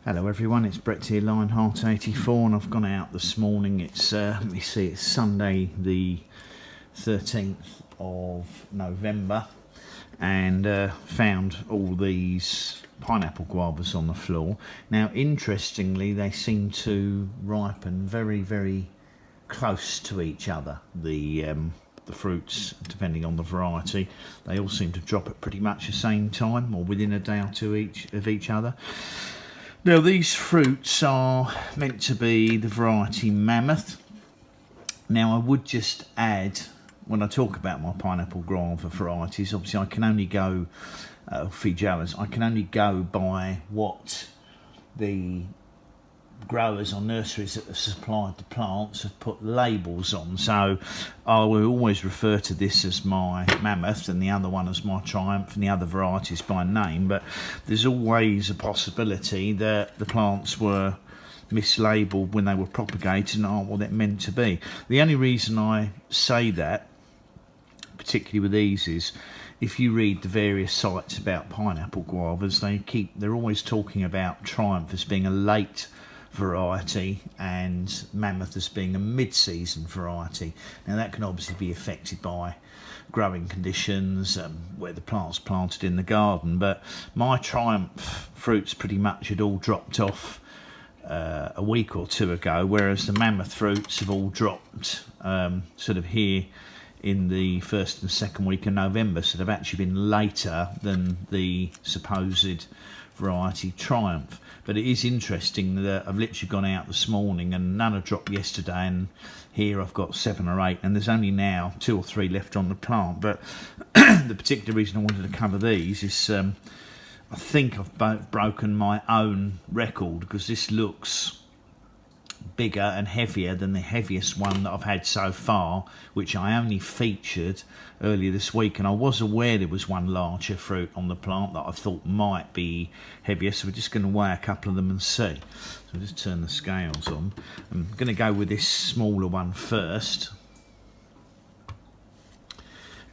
Hello everyone, it's Brett here, Lionheart84, and I've gone out this morning. It's let me see, it's Sunday the 13th of November, and found all these pineapple guavas on the floor. Now, interestingly, they seem to ripen very, very close to each other. The fruits, depending on the variety, they all seem to drop at pretty much the same time, or within a day or two of each other. Now, these fruits are meant to be the variety Mammoth. Now, I would just add, when I talk about my pineapple guava varieties, obviously I can only go, feijoas, I can only go by what the growers or nurseries that have supplied the plants have put labels on. So I will always refer to this as my Mammoth and the other one as my Triumph and the other varieties by name, but there's always a possibility that the plants were mislabeled when they were propagated and aren't what they're meant to be. The only reason I say that, particularly with these, is if you read the various sites about pineapple guavas, they're always talking about Triumph as being a late variety and Mammoth as being a mid-season variety. Now, that can obviously be affected by growing conditions, where the plant's planted in the garden, but my Triumph fruits pretty much had all dropped off a week or two ago, whereas the Mammoth fruits have all dropped sort of here in the first and second week of November, so they've actually been later than the supposed variety Triumph. But it is interesting that I've literally gone out this morning and none have dropped yesterday, and here I've got 7 or 8, and there's only now 2 or 3 left on the plant. But the particular reason I wanted to cover these is I think I've broken my own record, because this looks bigger and heavier than the heaviest one that I've had so far, which I only featured earlier this week. And I was aware there was one larger fruit on the plant that I thought might be heavier, so we're just going to weigh a couple of them and see. So I'll just turn the scales on. I'm going to go with this smaller one first.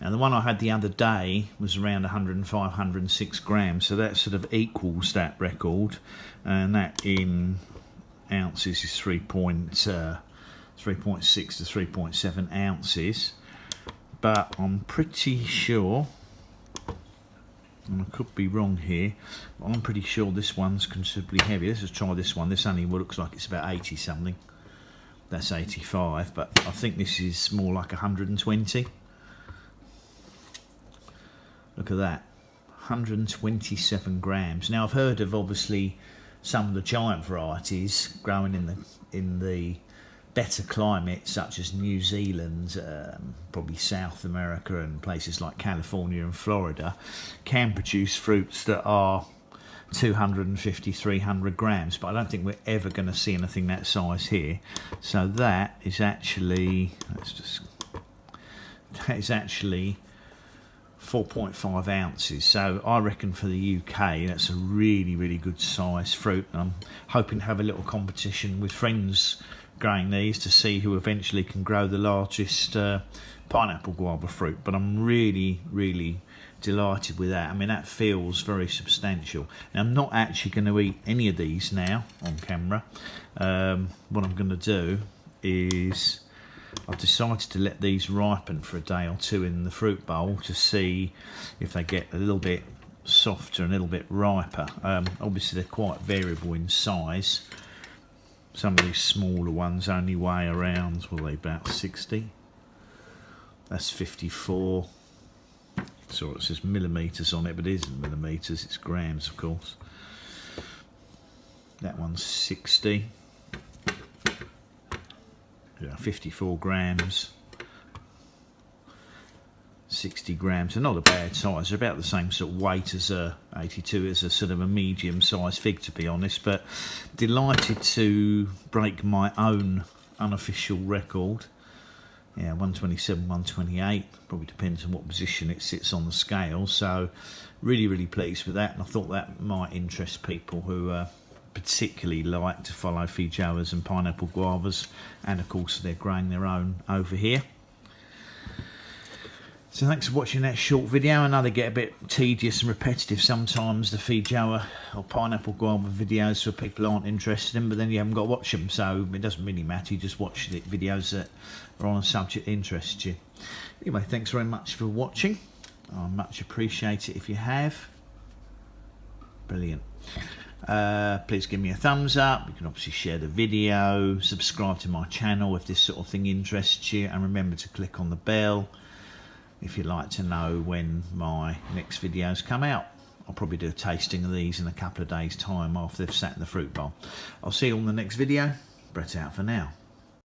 Now, the one I had the other day was around 105, 106 grams, so that sort of equals that record, and that in ounces is 3.6 to 3.7 ounces. But I'm pretty sure, and I could be wrong here, but I'm pretty sure this one's considerably heavier. Let's just try this one. This only looks like it's about 80 something. That's 85, but I think this is more like 120. Look at that, 127 grams. Now, I've heard of obviously some of the giant varieties growing in the better climate, such as New Zealand, probably South America, and places like California and Florida, can produce fruits that are 250, 300 grams. But I don't think we're ever going to see anything that size here. So that is actually, that is actually 4.5 ounces. So I reckon for the UK that's a really, really good size fruit. And I'm hoping to have a little competition with friends growing these to see who eventually can grow the largest pineapple guava fruit. But I'm really, really delighted with that. I mean, that feels very substantial. Now, I'm not actually going to eat any of these now on camera. What I'm going to do is, I've decided to let these ripen for a day or two in the fruit bowl to see if they get a little bit softer and a little bit riper. Obviously, they're quite variable in size. Some of these smaller ones only weigh around, well, they about 60. That's 54. So it says millimetres on it, but it isn't millimetres, it's grams, of course. That one's 60. 54 grams, 60 grams. They're not a bad size. They're about the same sort of weight as a 82, as a sort of a medium-sized fig, to be honest. But delighted to break my own unofficial record. Yeah, 127, 128. Probably depends on what position it sits on the scale. So really, really pleased with that. And I thought that might interest people who particularly like to follow feijoas and pineapple guavas, and of course they're growing their own over here. So thanks for watching that short video. I know they get a bit tedious and repetitive sometimes, the feijoa or pineapple guava videos for people who aren't interested in, but then you haven't got to watch them, so it doesn't really matter. You just watch the videos that are on a subject that interests you. Anyway, thanks very much for watching. I much appreciate it if you have. Brilliant. Please give me a thumbs up. You can obviously share the video, subscribe to my channel if this sort of thing interests you, and remember to click on the bell if you'd like to know when my next videos come out. I'll probably do a tasting of these in a couple of days' time after they've sat in the fruit bowl. I'll see you on the next video. Brett out for now.